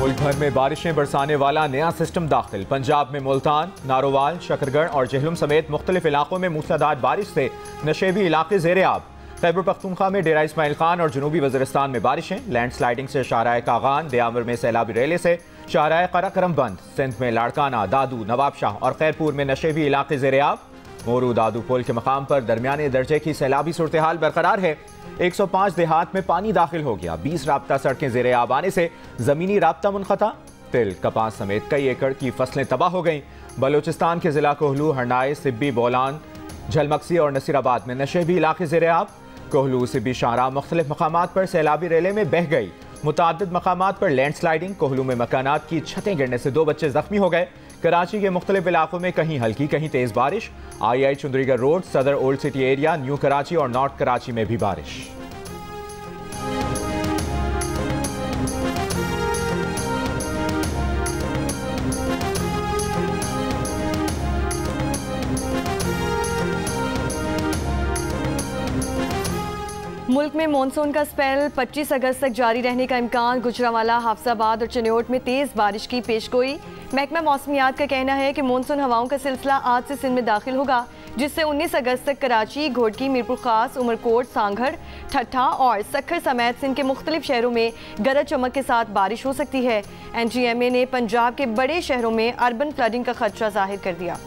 मुल्क भर में बारिशें बरसाने वाला नया सिस्टम दाखिल। पंजाब में मुल्तान, नारोवाल, शकरगढ़ और जहलुम समेत मुख्तलिफ इलाकों में मूसलाधार बारिश से नशेबी इलाके ज़ेरे आब। खैबर पख्तूनख्वा में डेरा इस्माइल खान और जनूबी वज़ीरिस्तान में बारिशें। लैंड स्लाइडिंग से शाहराह कागान, दियामर में सैलाबी रेले से शाहराह कराकरम बंद। सिंध में लाड़काना, दादू, नवाबशाह और खैरपुर में नशेबी इलाके ज़ेरे आब। मोरू दादू पुल के मकाम पर दरमियाने दर्जे की सैलाबी सूरत हाल बरकरार है। 105 देहात में पानी दाखिल हो गया। 20 राब्ता सड़कें ज़ेरे आब आने से ज़मीनी राब्ता मुनक़ता। तिल, कपास समेत कई एकड़ की फसलें तबाह हो गईं। बलोचिस्तान के ज़िला कोहलू, हरनाई, सिब्बी, बोलान, झलमक्सी और नसीराबाद में नशेबी इलाके ज़ेरे आब। कोहलू, सिब्बी, शाहरा मुख्तलिफ मकामात पर सैलाबी रेले में बह गई। मुताद्दिद मकामात पर लैंड स्लाइडिंग। कोहलू में मकानात की छतें गिरने से 2 बच्चे जख्मी हो गए। कराची के मुख्तलिफ इलाकों में कहीं हल्की कहीं तेज बारिश। आई चुंदरीगढ़ रोड, सदर old city area, new Karachi और नॉर्थ कराची में भी बारिश। मुल्क में मानसून का स्पेल 25 अगस्त तक जारी रहने का इम्कान। गुजरांवाला, हाफसाबाद और चिन्योट में तेज बारिश की पेशगोई। महकमा मौसमियात का कहना है कि मानसून हवाओं का सिलसिला आज से सिंध में दाखिल होगा, जिससे 19 अगस्त तक कराची, घोटकी, मीरपुर खास, उमरकोट, सांगड़, ठट्ठा और सक्खर समेत सिंध के मुख्तलिफ शहरों में गरज चमक के साथ बारिश हो सकती है। NGMA ने पंजाब के बड़े शहरों में अर्बन फ्लडिंग का खदशा जाहिर कर दिया।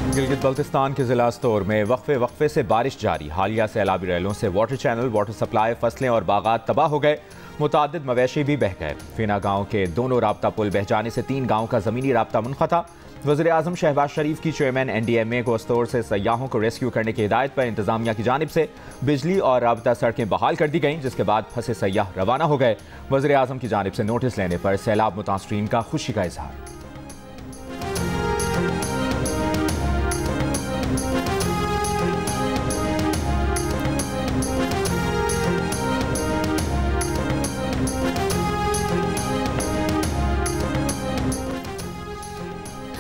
गिलगित बल्तिस्तान के जिला स्तोर में वक्फे से बारिश जारी। हालिया सैलाबी रेलों से वाटर चैनल, वाटर सप्लाई, फसलें और बागात तबाह हो गए। मुतादिद मवेशी भी बह गए। फीना गांव के दोनों राब्ता पुल बह जाने से 3 गांव का ज़मीनी राब्ता मुनक़ता। वज़ीर आज़म शहबाज शरीफ की चेयरमैन NDMA को स्तोर से सयाहों को रेस्क्यू करने की हिदायत पर इंतजामिया की जानिब से बिजली और राब्ता सड़कें बहाल कर दी गईं, जिसके बाद फंसे सयाह रवाना हो गए। वज़ीर आज़म की जानिब से नोटिस लेने पर सैलाब मुतासरीन का खुशी का इजहार।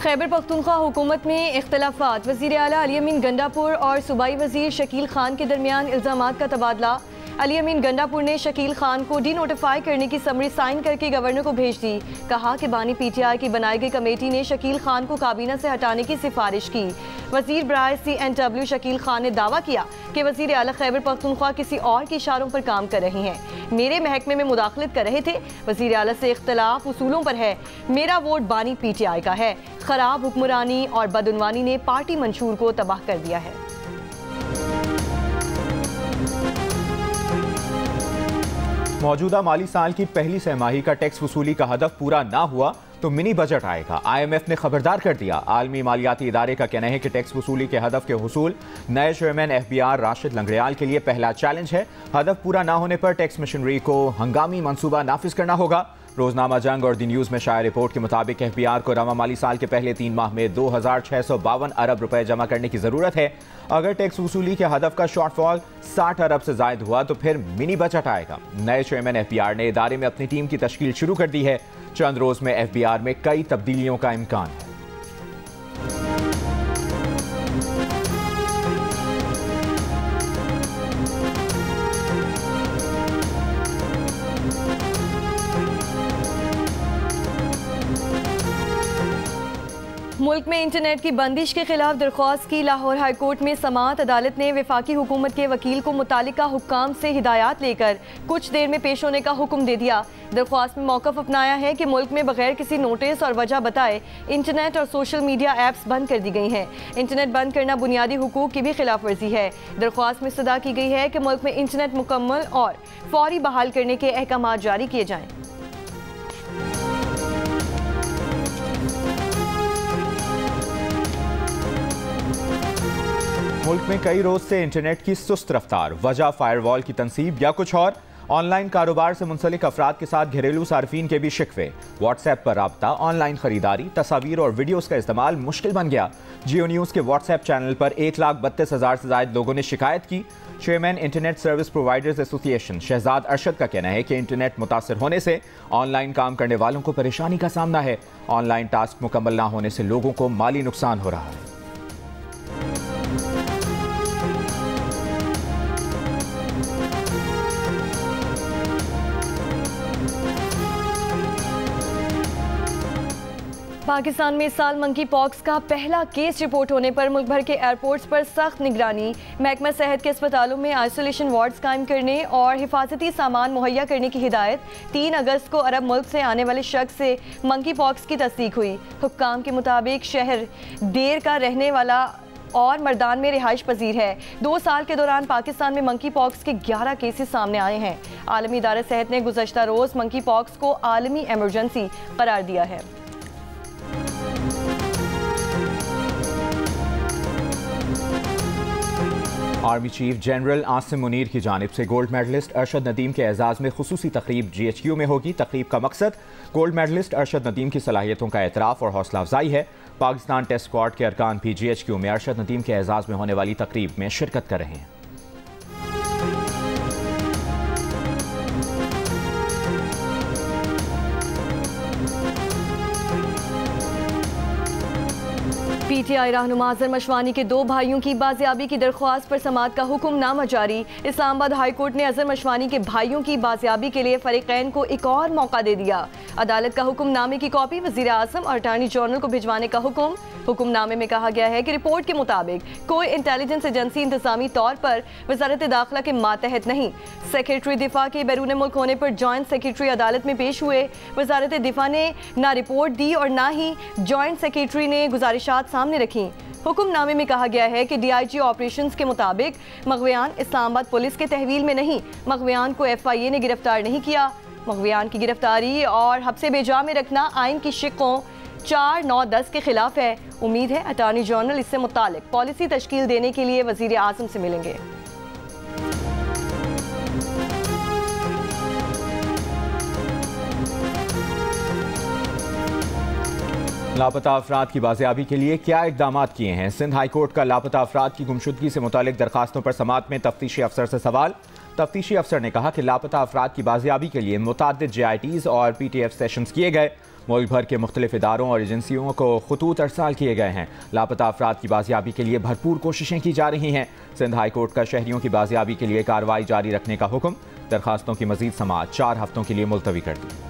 खैबर पख्तूनख्वा हुकूमत में इख्तलाफात। वज़ीर आला अली अमीन गंडापुर और सूबाई वज़ीर शकील खान के दरमियान इल्ज़ामात का तबादला। अली अमीन गंडापुर ने शकील खान को डी-नोटिफाई करने की समरी साइन करके गवर्नर को भेज दी। कहा कि बानी PTI की बनाई गई कमेटी ने शकील खान को काबीना से हटाने की सिफारिश की। वज़ीर बराए CNW शकील खान ने दावा किया कि वज़ीर आला खैबर पख्तूनख्वा किसी और के इशारों पर काम कर रहे हैं, मेरे महकमे में मुदाखलत कर रहे थे। वज़ीर आला से इख्तलाफ उसूलों पर है, मेरा वोट बानी PTI का है। खराब हुक्मरानी और बदउनवानी ने पार्टी मंशूर को तबाह कर दिया है। मौजूदा माली साल की पहली सहमाही का टैक्स वसूली का हदफ पूरा ना हुआ तो मिनी बजट आएगा। IMF ने खबरदार कर दिया। आलमी मालियाती इदारे का कहना है कि टैक्स वसूली के हदफ के हुसूल नए चेयरमैन FBR राशिद लंगड़ियाल के लिए पहला चैलेंज है। हदफ पूरा ना होने पर टैक्स मशीनरी को हंगामी मंसूबा नाफिज करना होगा। रोजनामा जंग और द न्यूज़ में शाया रिपोर्ट के मुताबिक FBR को रवा माली साल के पहले 3 माह में 2652 अरब रुपए जमा करने की जरूरत है। अगर टैक्स वसूली के हदफ का शॉर्टफॉल 60 अरब से जायद हुआ तो फिर मिनी बजट आएगा। नए चेयरमैन FBR ने इदारे में अपनी टीम की तश्कील शुरू कर दी है। चंद रोज में FBR में कई तब्दीलियों का इम्कान है। मुल्क में इंटरनेट की बंदिश के खिलाफ दरख्वास्त की। लाहौर हाई कोर्ट में समाअत अदालत ने वफाकी हुकूमत के वकील को मुतालिका हुक्काम से हिदायत लेकर कुछ देर में पेश होने का हुक्म दे दिया। दरख्वास्त में मौक़िफ़ अपनाया है कि मुल्क में बगैर किसी नोटिस और वजह बताए इंटरनेट और सोशल मीडिया ऐप्स बंद कर दी गई हैं। इंटरनेट बंद करना बुनियादी हुकूक की भी खिलाफ वर्जी है। दरख्वास्त में इस्तदा की गई है कि मुल्क में इंटरनेट मुकम्मल और फौरी बहाल करने के अहकाम जारी किए जाएँ। मुल्क में कई रोज से इंटरनेट की सुस्त रफ्तार, वजह फायरवॉल की तनसीब या कुछ और। ऑनलाइन कारोबार से मुंसलिक अफराद के साथ घरेलू सार्फिन के भी शिकवे। व्हाट्सएप पर राब्ता, ऑनलाइन खरीदारी, तस्वीर और वीडियोस का इस्तेमाल मुश्किल बन गया। जियो न्यूज़ के व्हाट्सएप चैनल पर 1,32,000 से ज्यादा लोगों ने शिकायत की। Chairman internet service providers association Shahzad Arshad का कहना है कि इंटरनेट मुतासर होने से ऑनलाइन काम करने वालों को परेशानी का सामना है। ऑनलाइन टास्क मुकम्मल ना होने से लोगों को माली नुकसान हो रहा है। पाकिस्तान में इस साल मंकी पॉक्स का पहला केस रिपोर्ट होने पर मुल्क भर के एयरपोर्ट्स पर सख्त निगरानी। महकमा सेहत के अस्पतालों में आइसोलेशन वार्ड्स कायम करने और हिफाजती सामान मुहैया करने की हिदायत। 3 अगस्त को अरब मुल्क से आने वाले शख्स से मंकी पॉक्स की तस्दीक हुई। हुक्काम के मुताबिक शहर देर का रहने वाला और मर्दान में रिहाइश पजीर है। 2 साल के दौरान पाकिस्तान में मंकी पॉक्स के 11 केसेस सामने आए हैं। आलमी इदारा सेहत ने गुज़श्ता रोज़ मंकी पॉक्स को आलमी एमरजेंसी करार दिया है। Army chief general Asim Munir की जानिब से गोल्ड मेडलिस्ट अरशद नदीम के एजाज़ में खुसूसी तकरीब GHQ में होगी। तकरीब का मकसद गोल्ड मेडलिस्ट अरशद नदीम की सलाहियतों का एतराफ़ और हौसला अफजाई है। पाकिस्तान टेस्ट स्क्वाड के अरकान भी GHQ में अरशद नदीम के एजाज़ में होने वाली तकरीब में शिरकत कर रहे हैं। PTI रहनुमा अज़हर मशवानी के 2 भाइयों की बाजियाबी की दरख्वास्त पर समाअत का हुक्मनामा जारी। इस्लामाबाद हाई कोर्ट ने अज़हर मशवानी के भाइयों की बाजियाबी के लिए फरीकैन को एक और मौका दे दिया। अदालत का हुक्मनामे की कॉपी वज़ीर आज़म और अटॉर्नी जनरल को भिजवाने का हुक्म। हुक्मनामे में कहा गया है कि रिपोर्ट के मुताबिक कोई इंटेलिजेंस एजेंसी इंतजामी तौर पर वज़ारत दाखिला के मातहत नहीं। सेक्रेटरी दिफा के बैरून मुल्क होने पर जॉइंट सेक्रेटरी अदालत में पेश हुए। वज़ारत दिफा ने ना रिपोर्ट दी और ना ही जॉइंट सेक्रेटरी ने गुजारिशात सामने रखी। हुक्मनामे में कहा गया है कि DIG ऑपरेशंस के मुताबिक मगवियान इस्लामाबाद पुलिस के तहवील में नहीं, मगवियान को FIA ने गिरफ्तार नहीं किया। मगवियान की गिरफ्तारी और हब्से बेजा में रखना आइन की शिकों 4, 9, 10 के खिलाफ है। उम्मीद है अटॉर्नी जनरल इससे मुतालिक पॉलिसी तश्कील देने के लिए वज़ीर आज़म से मिलेंगे। लापता अफराद की बाजियाबी के लिए क्या इकदाम किए हैं? सिंध हाई कोर्ट का लापता अफराद की गुमशुदगी से मुतालिक दरखास्तों पर समाअत में तफ्तीशी अफसर से सवाल। तफ्तीशी अफसर ने कहा कि लापता अफराद की बाजियाबी के लिए मुताद्दिद JITs और PTF सेशंस किए गए। मुल्क भर के मुख्तलिफ इदारों और एजेंसियों को खतूत अरसाल किए गए हैं। लापता अफराद की बाजियाबी के लिए भरपूर कोशिशें की जा रही हैं। सिंध हाई कोर्ट का शहरियों की बाजियाबी के लिए कार्रवाई जारी रखने का हुक्म। दरखास्तों की मजीद समाअत 4 हफ्तों के लिए मुलतवी कर दी।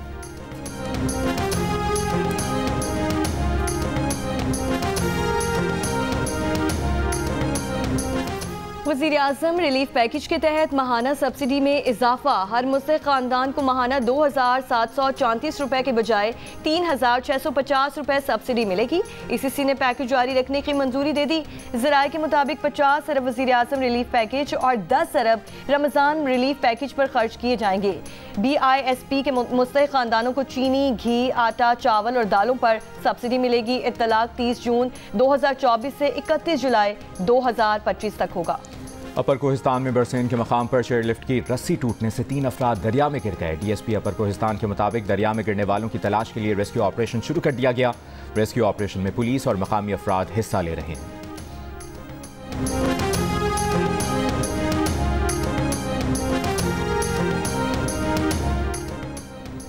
वज़ीर आज़म रिलीफ पैकेज के तहत माहाना सब्सिडी में इजाफा। हर मुस्तहिक़ ख़ानदान को माहाना 2,734 रुपये के बजाय 3,650 रुपये सब्सिडी मिलेगी। ECC ने पैकेज जारी रखने की मंजूरी दे दी। ज़राए के मुताबिक 50 अरब वज़ीर आज़म रिलीफ पैकेज और 10 अरब रमज़ान रिलीफ पैकेज पर खर्च किए जाएंगे। BISP के मुस्तहिक़ ख़ानदानों को चीनी, घी, आटा, चावल और दालों पर सब्सिडी मिलेगी। इत्तलाक 30 जून 2024 से 31 जुलाई 2025 तक होगा। अपर कोहिस्तान में बरसेन के मकाम पर चेयरलिफ्ट की रस्सी टूटने से 3 अफराद दरिया में गिर गए। DSP अपर कोहिस्तान के मुताबिक दरिया में गिरने वालों की तलाश के लिए रेस्क्यू ऑपरेशन शुरू कर दिया गया। रेस्क्यू ऑपरेशन में पुलिस और मकामी अफराद हिस्सा ले रहे हैं।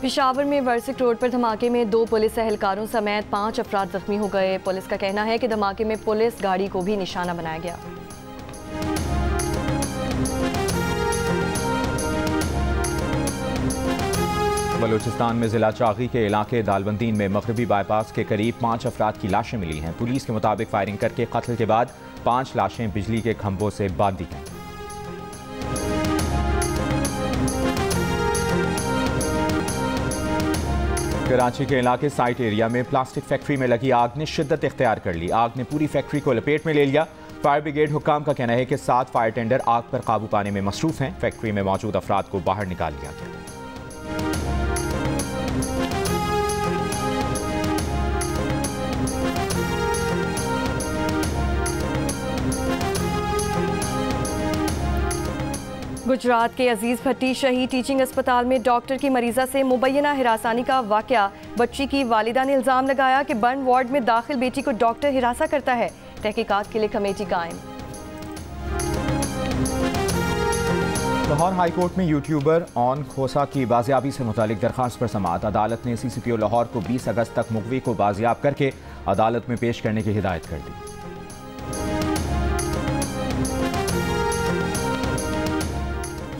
पेशावर में वर्सिक रोड पर धमाके में 2 पुलिस एहलकारों समेत 5 अफराद जख्मी हो गए। पुलिस का कहना है कि धमाके में पुलिस गाड़ी को भी निशाना बनाया गया। बलूचिस्तान में जिला चागी के इलाके दालबंदीन में मगरबी बाईपास के करीब 5 अफराद की लाशें मिली हैं। पुलिस के मुताबिक फायरिंग करके कत्ल के बाद 5 लाशें बिजली के खंभों से बांध दी गईं। कराची के इलाके साइट एरिया में प्लास्टिक फैक्ट्री में लगी आग ने शिद्दत इख्तियार कर ली। आग ने पूरी फैक्ट्री को लपेट में ले लिया। फायर ब्रिगेड हुक्काम का कहना है कि 7 फायर टेंडर आग पर काबू पाने में मसरूफ हैं। फैक्ट्री में मौजूद अफराद को बाहर निकाल लिया गया। गुजरात के अजीज भट्टी शहीद टीचिंग अस्पताल में डॉक्टर की मरीजा से मुबैना हिरासानी का वाकया। बच्ची की वालिदा ने इल्जाम लगाया कि बर्न वार्ड में दाखिल बेटी को डॉक्टर हिरासा करता है। तहकीकात के लिए कमेटी कायम। लाहौर हाई कोर्ट में यूट्यूबर ऑन खोसा की बाजियाबी से मुतालिक दरखास्त पर समाअत। अदालत ने CCPO लाहौर को 20 अगस्त तक मुकवी को बाजियाब करके अदालत में पेश करने की हिदायत कर दी।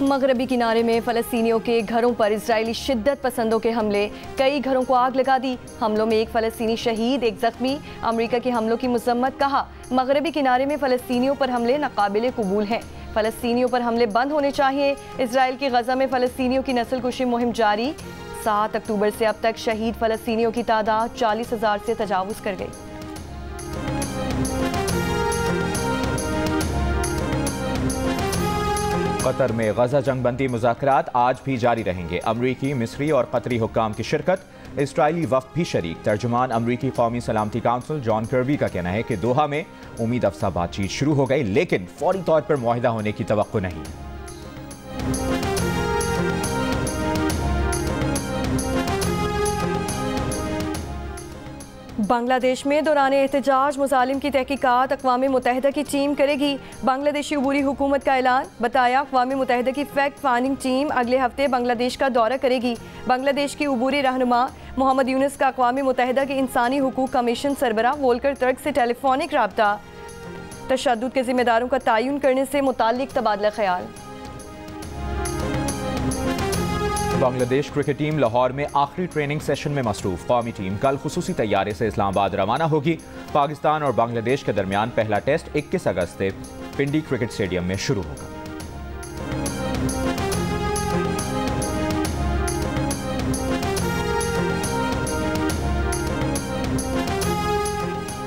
मगरबी किनारे में फ़लस्तीनियों के घरों पर इजरायली शिद्दत पसंदों के हमले, कई घरों को आग लगा दी। हमलों में एक फ़लस्तीनी शहीद, एक जख्मी। अमेरिका के हमलों की मजम्मत, कहा मगरबी किनारे में फ़लस्तीनियों पर हमले नाकाबिले कबूल हैं। फ़लस्तीनियों पर हमले बंद होने चाहिए। इजराइल की गजा में फ़लस्तीनियों की नस्लकुशी मुहिम जारी। 7 अक्टूबर से अब तक शहीद फ़लस्तीनियों की तादाद 40,000 से तजावुज़ कर गई। कतर में गजा जंगबंदी मुज़ाकरात आज भी जारी रहेंगे। अमरीकी, मिस्री और कतरी हुक्काम की शिरकत, इस्राइली वफ़द भी शरीक। तर्जुमान अमरीकी कौमी सलामती काउंसिल जॉन कर्बी का कहना है कि दोहा में उम्मीद अफसा बातचीत शुरू हो गई, लेकिन फौरी तौर पर मुआहिदा होने की तवक्को नहीं। बांग्लादेश में दौरान एहतजाज मुजालिम की तहकीकात अक़वाम मुत्तहिदा की टीम करेगी। बांग्लादेशी अबूरी हुकूमत का ऐलान, बताया अक़वाम मुत्तहिदा की फैक्ट फाइंडिंग टीम अगले हफ्ते बांग्लादेश का दौरा करेगी। बांग्लादेश की अबूरी रहनुमा मोहम्मद यूनुस का अक़वाम मुत्तहिदा के इंसानी हुकूक कमीशन सरबरा वोल्कर तुर्क से टेलीफोनिक रब्ता, तशद्दुद के जिम्मेदारों का तयन करने से मुताल्लिक तबादला ख्याल। बांग्लादेश क्रिकेट टीम लाहौर में आखिरी ट्रेनिंग सेशन में मसरूफ। कौमी टीम कल खुसूसी तैयारे से इस्लामाबाद रवाना होगी। पाकिस्तान और बांग्लादेश के दरमियान पहला टेस्ट 21 अगस्त से पिंडी क्रिकेट स्टेडियम में शुरू होगा।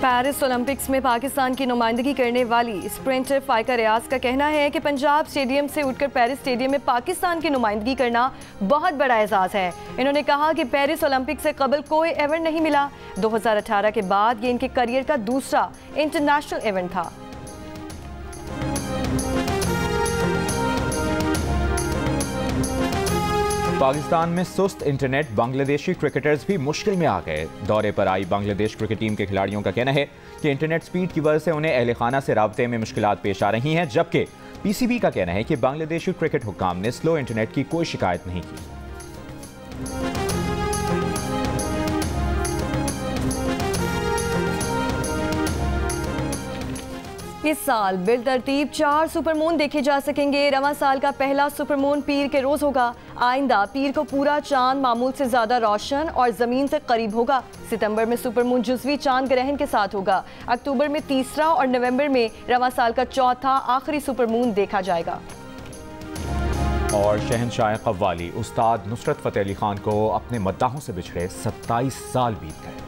पेरिस ओलंपिक्स में पाकिस्तान की नुमाइंदगी करने वाली स्प्रिंटर फाइका रियाज का कहना है कि पंजाब स्टेडियम से उठकर पेरिस स्टेडियम में पाकिस्तान की नुमाइंदगी करना बहुत बड़ा एजाज़ है। इन्होंने कहा कि पेरिस ओलंपिक से कबल कोई इवेंट नहीं मिला। 2018 के बाद ये इनके करियर का दूसरा इंटरनेशनल इवेंट था। पाकिस्तान में सुस्त इंटरनेट, बांग्लादेशी क्रिकेटर्स भी मुश्किल में आ गए। दौरे पर आई बांग्लादेश क्रिकेट टीम के खिलाड़ियों का कहना है कि इंटरनेट स्पीड की वजह से उन्हें अहल खाना से राब्ते में मुश्किलात पेश आ रही हैं, जबकि पीसीबी का कहना है कि बांग्लादेशी क्रिकेट हुक्काम ने स्लो इंटरनेट की कोई शिकायत नहीं की। इस साल बिलतरतीब 4 सुपरमून देखे जा सकेंगे। रवां साल का पहला सुपरमून पीर के रोज होगा। आइंदा पीर को पूरा चांद मामूल से ज्यादा रोशन और जमीन से करीब होगा। सितंबर में सुपरमून जुज़वी चांद ग्रहण के साथ होगा। अक्टूबर में तीसरा और नवंबर में रवां साल का चौथा आखिरी सुपरमून देखा जाएगा। और शहनशाह कव्वाली उस्ताद नुसरत फतेह अली खान को अपने मद्दाहों से बिछड़े 27 साल बीत गए।